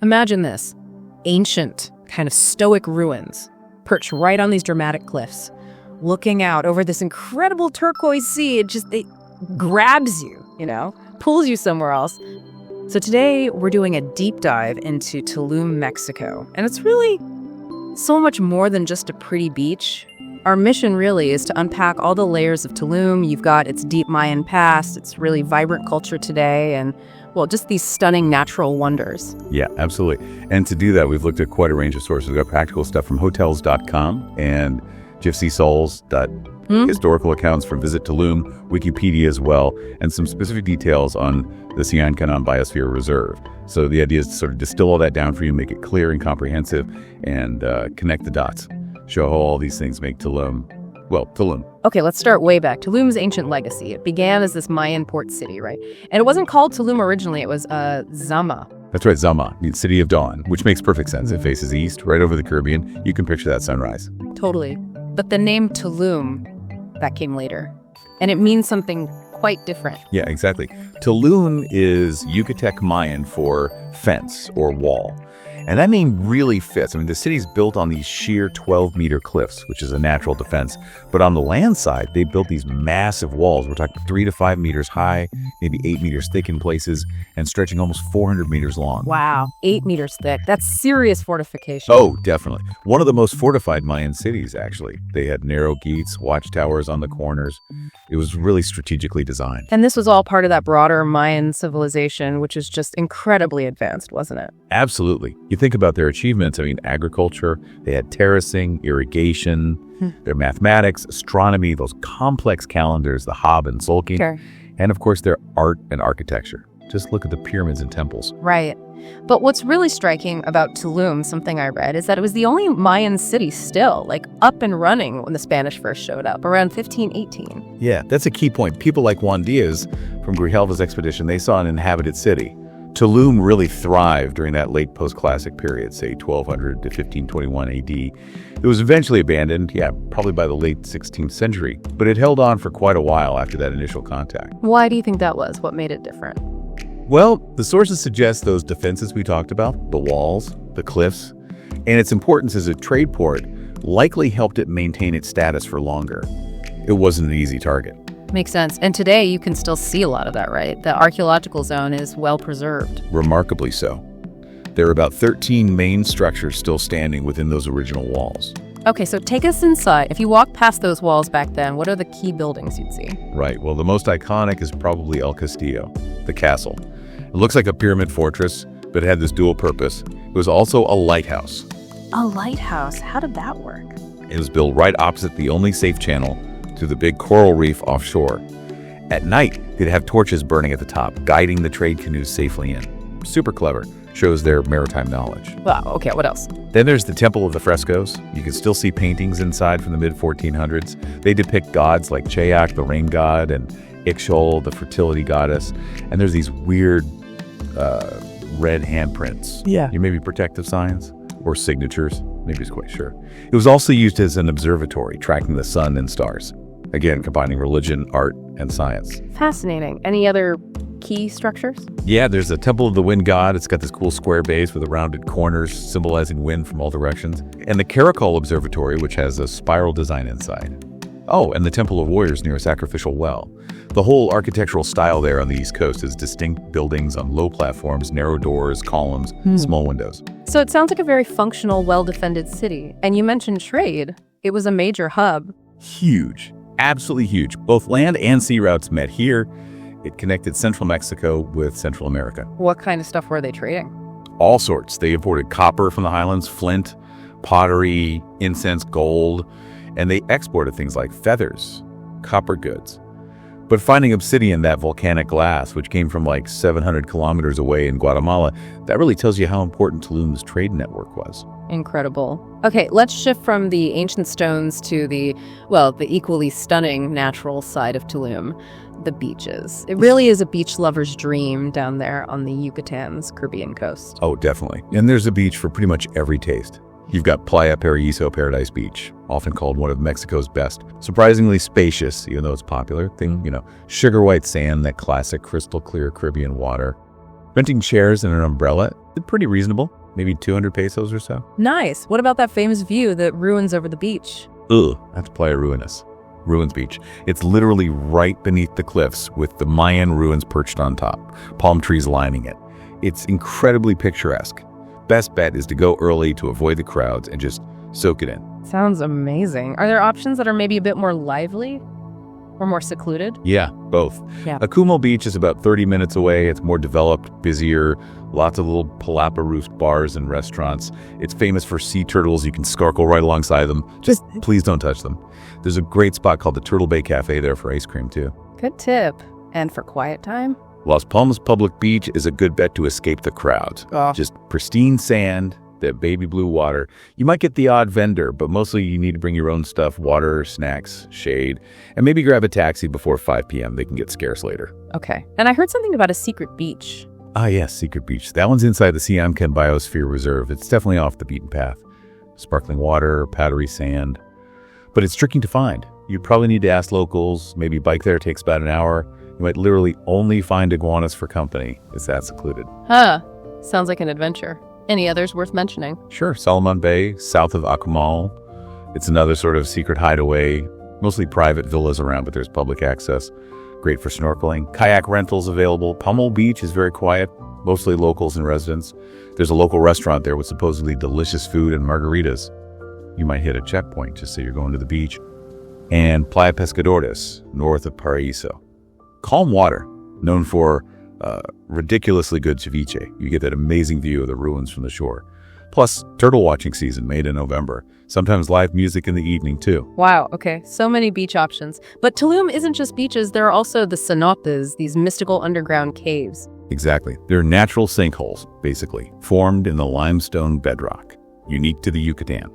Imagine this. Ancient, kind of stoic ruins, perched right on these dramatic cliffs, looking out over this incredible turquoise sea. It grabs you, pulls you somewhere else. So today we're doing a deep dive into Tulum, Mexico. And it's really so much more than just a pretty beach. Our mission really is to unpack all the layers of Tulum. You've got its deep Mayan past, its really vibrant culture today, and, well, just these stunning natural wonders. Yeah, absolutely. And to do that, we've looked at quite a range of sources. We've got practical stuff from hotels.com and historical accounts from Visit Tulum, Wikipedia as well, and some specific details on the Sian-Canan Biosphere Reserve. So the idea is to sort of distill all that down for you, make it clear and comprehensive, and connect the dots. Show how all these things make Tulum. Okay, let's start way back. Tulum's ancient legacy. It began as this Mayan port city, right? And it wasn't called Tulum originally. It was Zama. That's right, Zama, means City of Dawn, which makes perfect sense. It faces east, right over the Caribbean. You can picture that sunrise. Totally. But the name Tulum, that came later. And it means something quite different. Yeah, exactly. Tulum is Yucatec Mayan for fence or wall. And that name really fits. I mean, the city's built on these sheer 12-meter cliffs, which is a natural defense. But on the land side, they built these massive walls. We're talking 3 to 5 meters high, maybe 8 meters thick in places, and stretching almost 400 meters long. Wow, 8 meters thick. That's serious fortification. Oh, definitely. One of the most fortified Mayan cities, actually. They had narrow gates, watchtowers on the corners. It was really strategically designed. And this was all part of that broader Mayan civilization, which is just incredibly advanced, wasn't it? Absolutely. You think about their achievements, agriculture, they had terracing, irrigation, their mathematics, astronomy, those complex calendars, the Hab and Tzolk'in, Sure. And of course their art and architecture. Just look at the pyramids and temples. Right. But what's really striking about Tulum, something I read, is that it was the only Mayan city still, up and running when the Spanish first showed up, around 1518. Yeah, that's a key point. People like Juan Diaz from Grijalva's expedition, they saw an inhabited city. Tulum really thrived during that late post-classic period, say 1200 to 1521 AD. It was eventually abandoned, probably by the late 16th century, but it held on for quite a while after that initial contact. Why do you think that was? What made it different? Well, the sources suggest those defenses we talked about, the walls, the cliffs, and its importance as a trade port likely helped it maintain its status for longer. It wasn't an easy target. Makes sense. And today you can still see a lot of that, right? The archaeological zone is well preserved. Remarkably so. There are about 13 main structures still standing within those original walls. Okay, so take us inside. If you walk past those walls back then, what are the key buildings you'd see? Right. Well, the most iconic is probably El Castillo, the castle. It looks like a pyramid fortress, but it had this dual purpose. It was also a lighthouse. A lighthouse? How did that work? It was built right opposite the only safe channel to the big coral reef offshore. At night, they'd have torches burning at the top, guiding the trade canoes safely in. Super clever. Shows their maritime knowledge. Wow, okay, what else? Then there's the Temple of the Frescoes. You can still see paintings inside from the mid-1400s. They depict gods like Chayak, the rain god, and Ixchel, the fertility goddess. And there's these weird red handprints. Yeah. Maybe protective signs or signatures. Maybe it's quite sure. It was also used as an observatory, tracking the sun and stars. Again, combining religion, art, and science. Fascinating. Any other key structures? Yeah, there's a Temple of the Wind God. It's got this cool square base with rounded corners symbolizing wind from all directions. And the Caracol Observatory, which has a spiral design inside. Oh, and the Temple of Warriors near a sacrificial well. The whole architectural style there on the East Coast is distinct buildings on low platforms, narrow doors, columns, small windows. So it sounds like a very functional, well-defended city. And you mentioned trade. It was a major hub. Huge. Absolutely huge. Both land and sea routes met here. It connected central Mexico with Central America. What kind of stuff were they trading? All sorts. They imported copper from the highlands, flint, pottery, incense, gold, and they exported things like feathers, copper goods. But finding obsidian, that volcanic glass, which came from 700 kilometers away in Guatemala, that really tells you how important Tulum's trade network was. Incredible. Okay, let's shift from the ancient stones to the equally stunning natural side of Tulum, the beaches. It really is a beach lover's dream down there on the Yucatan's Caribbean coast. Oh, definitely. And there's a beach for pretty much every taste. You've got Playa Paraíso, Paradise Beach, often called one of Mexico's best. Surprisingly spacious, even though it's popular. Think, sugar white sand, that classic crystal clear Caribbean water. Renting chairs and an umbrella, It's pretty reasonable, maybe 200 pesos or so. Nice. What about that famous view, the ruins over the beach? Ugh, that's Playa Ruins Beach. It's literally right beneath the cliffs with the Mayan ruins perched on top, palm trees lining it. It's incredibly picturesque. Best bet is to go early to avoid the crowds and just soak it in. Sounds amazing. Are there options that are maybe a bit more lively or more secluded? Yeah, both. Yeah. Akumal Beach is about 30 minutes away. It's more developed, busier, lots of little palapa-roofed bars and restaurants. It's famous for sea turtles. You can snorkel right alongside them. Just please don't touch them. There's a great spot called the Turtle Bay Cafe there for ice cream, too. Good tip. And for quiet time? Las Palmas Public Beach is a good bet to escape the crowds. Just pristine sand, the baby blue water. You might get the odd vendor, but mostly you need to bring your own stuff, water, snacks, shade, and maybe grab a taxi before 5 p.m. They can get scarce later. Okay. And I heard something about a secret beach. Ah, yes, Secret Beach. That one's inside the Siamcan Biosphere Reserve. It's definitely off the beaten path. Sparkling water, powdery sand. But it's tricky to find. You'd probably need to ask locals. Maybe bike there takes about an hour. You might literally only find iguanas for company. It's that secluded. Huh. Sounds like an adventure. Any others worth mentioning? Sure. Salomon Bay, south of Akumal. It's another sort of secret hideaway. Mostly private villas around, but there's public access. Great for snorkeling. Kayak rentals available. Pummel Beach is very quiet. Mostly locals and residents. There's a local restaurant there with supposedly delicious food and margaritas. You might hit a checkpoint just say you're going to the beach. And Playa Pescadores, north of Paraíso. Calm water, known for ridiculously good ceviche. You get that amazing view of the ruins from the shore. Plus, turtle watching season made in November. Sometimes live music in the evening, too. Wow, okay. So many beach options. But Tulum isn't just beaches. There are also the cenotes, these mystical underground caves. Exactly. They're natural sinkholes, basically, formed in the limestone bedrock, unique to the Yucatan.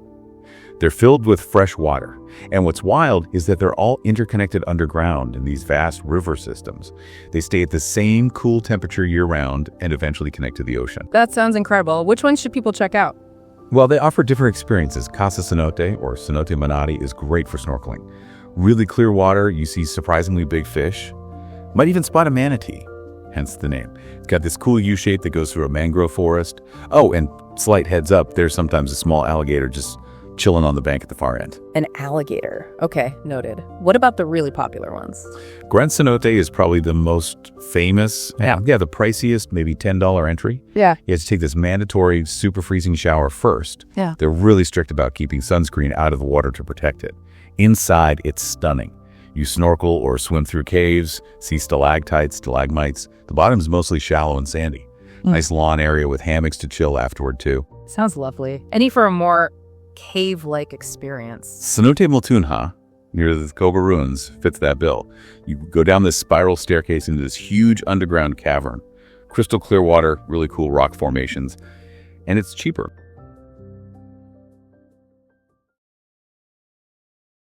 They're filled with fresh water. And what's wild is that they're all interconnected underground in these vast river systems. They stay at the same cool temperature year-round and eventually connect to the ocean. That sounds incredible. Which ones should people check out? Well, they offer different experiences. Casa Cenote, or Cenote Manati, is great for snorkeling. Really clear water, you see surprisingly big fish. Might even spot a manatee, hence the name. It's got this cool U-shape that goes through a mangrove forest. Oh, and slight heads up, there's sometimes a small alligator just chilling on the bank at the far end. An alligator. Okay, noted. What about the really popular ones? Gran Cenote is probably the most famous. Yeah, the priciest, maybe $10 entry. Yeah. You have to take this mandatory super freezing shower first. Yeah. They're really strict about keeping sunscreen out of the water to protect it. Inside, it's stunning. You snorkel or swim through caves, see stalactites, stalagmites. The bottom is mostly shallow and sandy. Nice lawn area with hammocks to chill afterward, too. Sounds lovely. Any for a more cave-like experience? Cenote Motunha, near the Koga ruins, fits that bill. You go down this spiral staircase into this huge underground cavern. Crystal clear water, really cool rock formations, and it's cheaper.